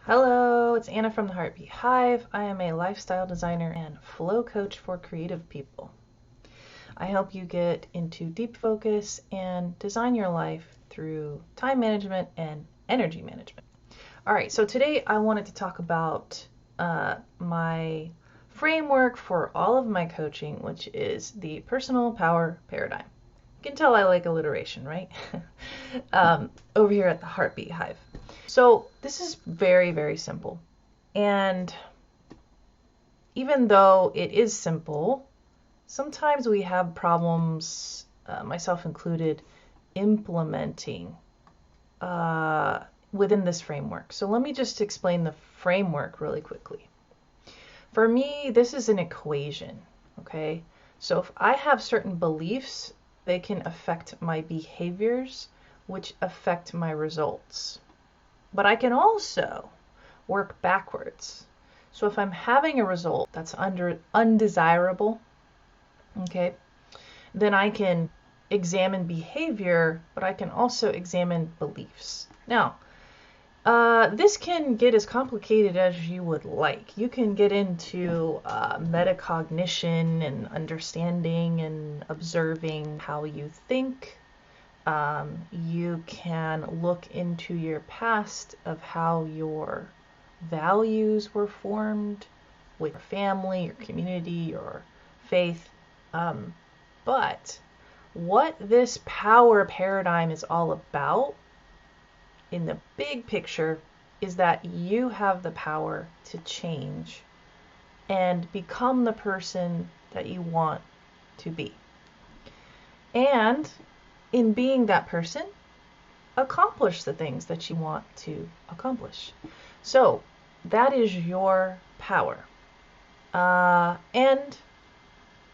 Hello, it's Anna from the Heartbeat Hive. I am a lifestyle designer and flow coach for creative people. I help you get into deep focus and design your life through time management and energy management. All right, so today I wanted to talk about my framework for all of my coaching, which is the personal power paradigm. You can tell I like alliteration, right? Over here at the Heartbeat Hive. So this is very, very simple. And even though it is simple, sometimes we have problems, myself included, implementing within this framework. So let me just explain the framework really quickly. For me, this is an equation, okay? So if I have certain beliefs, they can affect my behaviors, which affect my results. But I can also work backwards. So if I'm having a result that's undesirable, okay, then I can examine behavior, but I can also examine beliefs. Now, this can get as complicated as you would like. You can get into metacognition and understanding and observing how you think. You can look into your past of how your values were formed with your family, your community, your faith. But what this power paradigm is all about in the big picture is that you have the power to change and become the person that you want to be. And in being that person, accomplish the things that you want to accomplish. So that is your power. And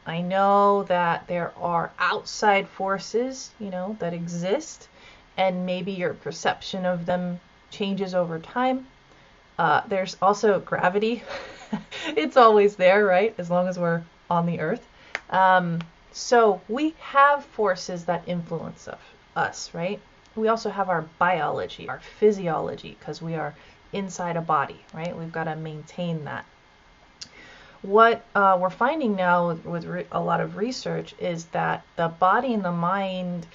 I know that there are outside forces, that exist, and maybe your perception of them changes over time. There's also gravity. It's always there, right? As long as we're on the earth. So we have forces that influence us, right? We also have our biology, our physiology, because we are inside a body, right? We've got to maintain that. What we're finding now with a lot of research is that the body and the mind,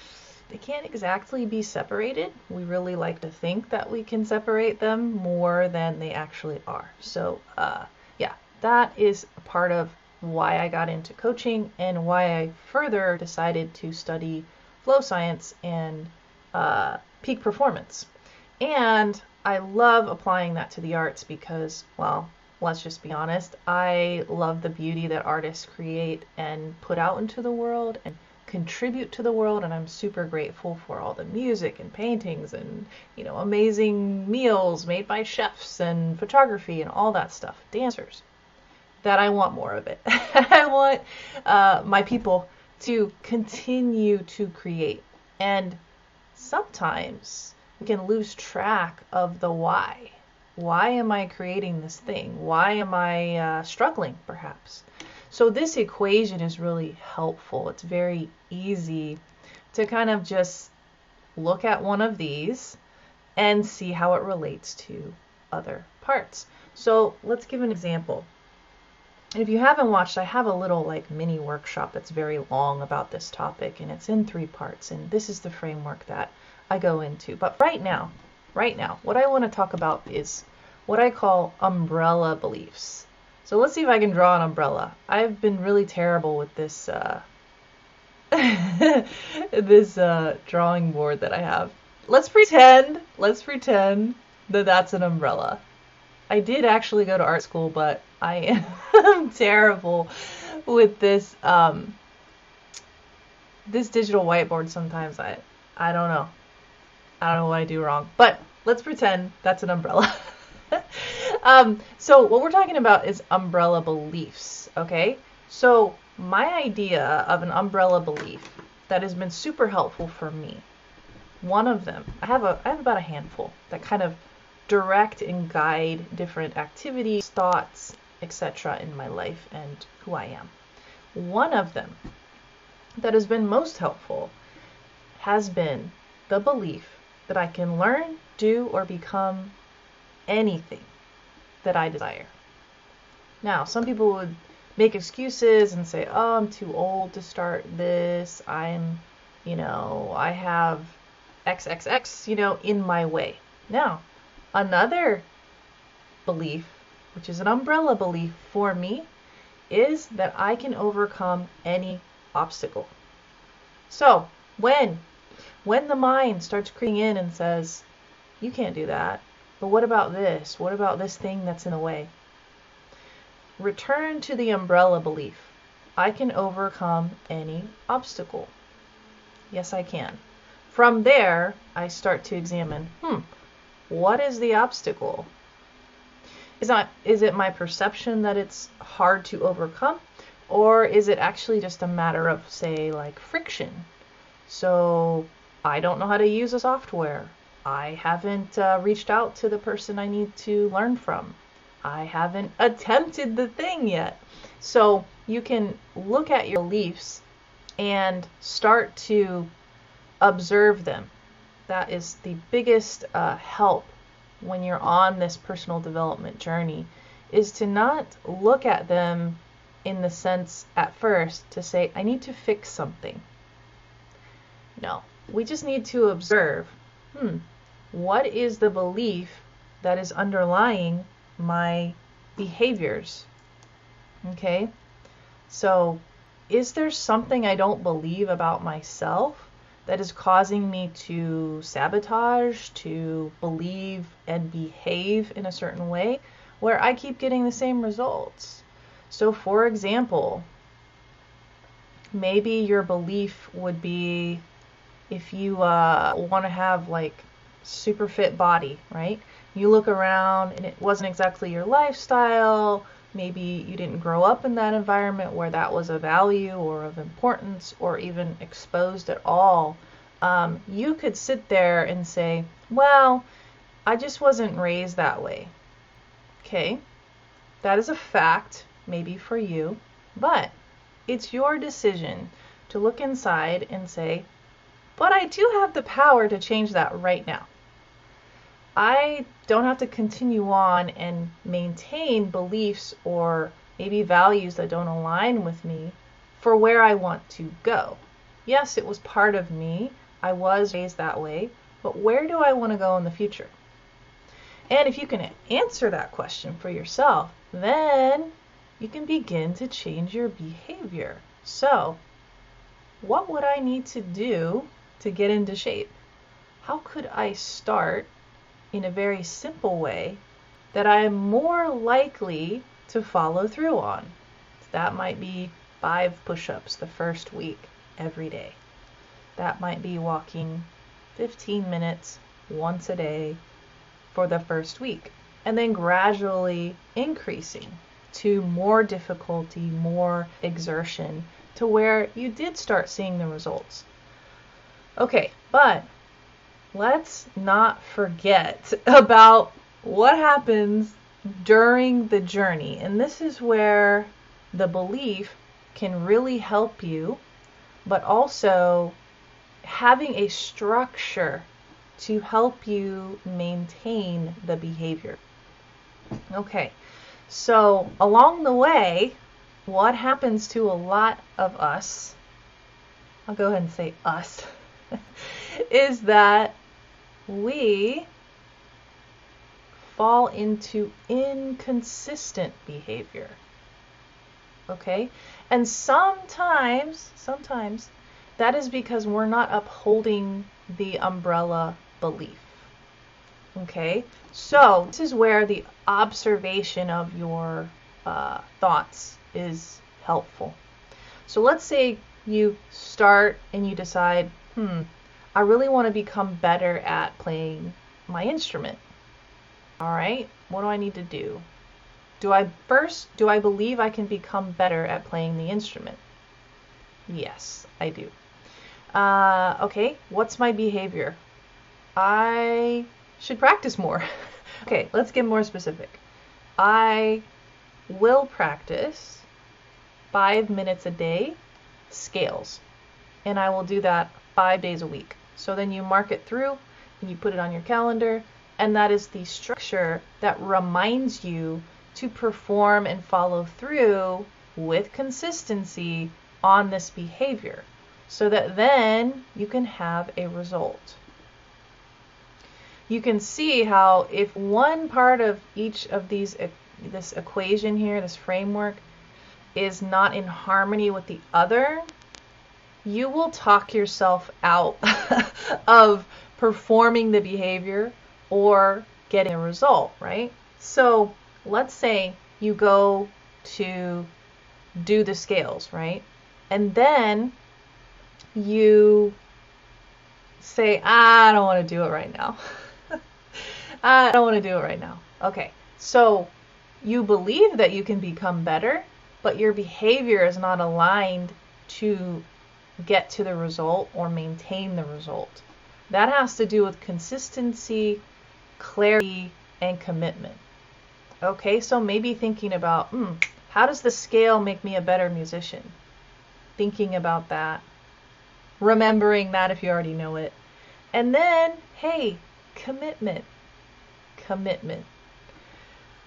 they can't exactly be separated. We really like to think that we can separate them more than they actually are. So yeah, that is a part of why I got into coaching and why I further decided to study flow science and peak performance. And I love applying that to the arts because, well, let's just be honest, I love the beauty that artists create and put out into the world and contribute to the world, and I'm super grateful for all the music and paintings and amazing meals made by chefs and photography and all that stuff, dancers, that I want more of it. I want my people to continue to create, and sometimes we can lose track of the why. Why am I creating this thing? Why am I struggling, perhaps? So this equation is really helpful. It's very easy to kind of just look at one of these and see how it relates to other parts. So let's give an example. If you haven't watched, I have a little mini workshop that's very long about this topic, and it's in 3 parts, and this is the framework that I go into. But right now, what I want to talk about is what I call umbrella beliefs. So let's see if I can draw an umbrella. I've been really terrible with this this drawing board that I have. Let's pretend that that's an umbrella. I did actually go to art school, but I am terrible with this this digital whiteboard sometimes. I don't know. I don't know what I do wrong. But let's pretend that's an umbrella. So what we're talking about is umbrella beliefs, okay? So my idea of an umbrella belief that has been super helpful for me, one of them, I have about a handful that kind of direct and guide different activities, thoughts, etc. in my life and who I am. One of them that has been most helpful has been the belief that I can learn, do, or become anything that I desire. Now, some people would make excuses and say, oh, I'm too old to start this. I have XXX, in my way. Now, another belief, which is an umbrella belief for me, is that I can overcome any obstacle. So, when the mind starts creeping in and says, you can't do that, but what about this? What about this thing that's in the way? Return to the umbrella belief. I can overcome any obstacle. Yes, I can. From there, I start to examine, what is the obstacle? Is it my perception that it's hard to overcome? Or is it actually just a matter of, say, like friction? So I don't know how to use a software. I haven't reached out to the person I need to learn from. I haven't attempted the thing yet. So you can look at your beliefs and start to observe them. That is the biggest help when you're on this personal development journey, is to not look at them in the sense at first to say, I need to fix something. No, we just need to observe, what is the belief that is underlying my behaviors? Okay, so is there something I don't believe about myself that is causing me to sabotage, to believe and behave in a certain way where I keep getting the same results? So for example, maybe your belief would be, if you want to have like super fit body, right? You look around and it wasn't exactly your lifestyle. Maybe you didn't grow up in that environment where that was a value or of importance or even exposed at all. You could sit there and say, well, I just wasn't raised that way. Okay, that is a fact, maybe for you, but it's your decision to look inside and say, but I do have the power to change that right now. I don't have to continue on and maintain beliefs or maybe values that don't align with me for where I want to go. Yes, it was part of me. I was raised that way, but where do I want to go in the future? And if you can answer that question for yourself, then you can begin to change your behavior. So, what would I need to do to get into shape? How could I start in a very simple way that I am more likely to follow through on? That might be 5 push-ups the first week every day. That might be walking 15 minutes once a day for the first week, and then gradually increasing to more difficulty, more exertion, to where you did start seeing the results. Okay, but let's not forget about what happens during the journey. And this is where the belief can really help you, but also having a structure to help you maintain the behavior. Okay, so along the way, what happens to a lot of us, I'll go ahead and say us, is that we fall into inconsistent behavior. Okay? And sometimes that is because we're not upholding the umbrella belief. Okay? So this is where the observation of your thoughts is helpful. So let's say you start and you decide, I really want to become better at playing my instrument. All right, what do I need to do? Do I believe I can become better at playing the instrument? Yes, I do. Okay, what's my behavior? I should practice more. Okay, let's get more specific. I will practice 5 minutes a day scales, and I will do that 5 days a week. So then you mark it through and you put it on your calendar And that is the structure that reminds you to perform and follow through with consistency on this behavior, so that then you can have a result. You can see how if one part of each of these, this equation here, this framework, is not in harmony with the other, you will talk yourself out of performing the behavior or getting a result, right? So let's say you go to do the scales, right? And then you say, I don't want to do it right now. I don't want to do it right now. Okay, so you believe that you can become better, but your behavior is not aligned to get to the result or maintain the result. That has to do with consistency, clarity, and commitment. Okay, so maybe thinking about, how does the scale make me a better musician? Thinking about that, remembering that if you already know it. And then, hey, commitment. Commitment.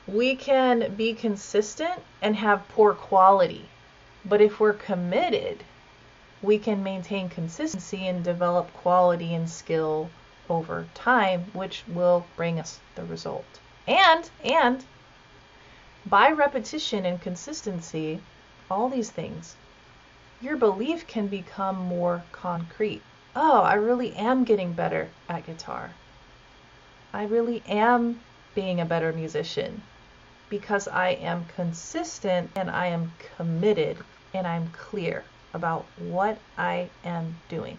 We can be consistent and have poor quality, but if we're committed, we can maintain consistency and develop quality and skill over time, which will bring us the result. And by repetition and consistency, all these things, your belief can become more concrete. Oh, I really am getting better at guitar. I really am being a better musician because I am consistent and I am committed and I'm clear about what I am doing.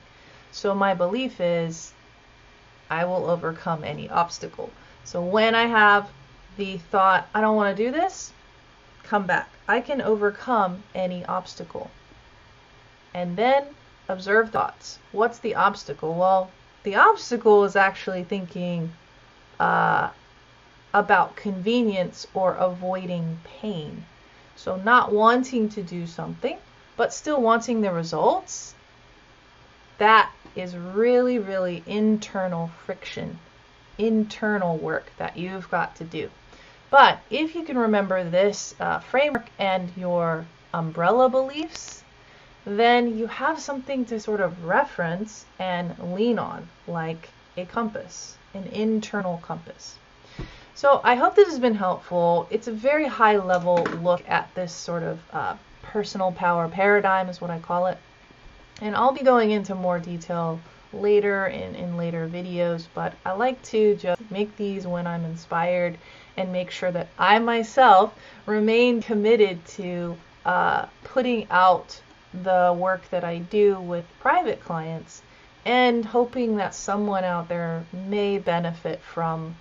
So my belief is I will overcome any obstacle. So when I have the thought, I don't want to do this, come back. I can overcome any obstacle. And then observe thoughts. What's the obstacle? Well, the obstacle is actually thinking about convenience or avoiding pain. So not wanting to do something, but still wanting the results. That is really, really internal friction, internal work that you've got to do. But if you can remember this framework and your umbrella beliefs, then you have something to sort of reference and lean on, like a compass, an internal compass. So I hope this has been helpful. It's a very high level look at this sort of personal power paradigm is what I call it. And I'll be going into more detail later in later videos, but I like to just make these when I'm inspired and make sure that I myself remain committed to putting out the work that I do with private clients and hoping that someone out there may benefit from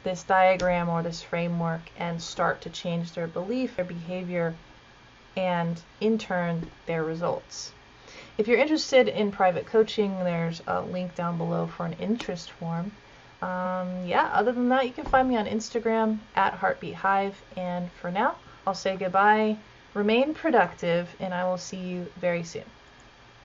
this diagram or this framework and start to change their belief, their behavior, and in turn their results. If you're interested in private coaching, there's a link down below for an interest form. Other than that, you can find me on Instagram at HeartbeatHive. And for now, I'll say goodbye, remain productive, and I will see you very soon.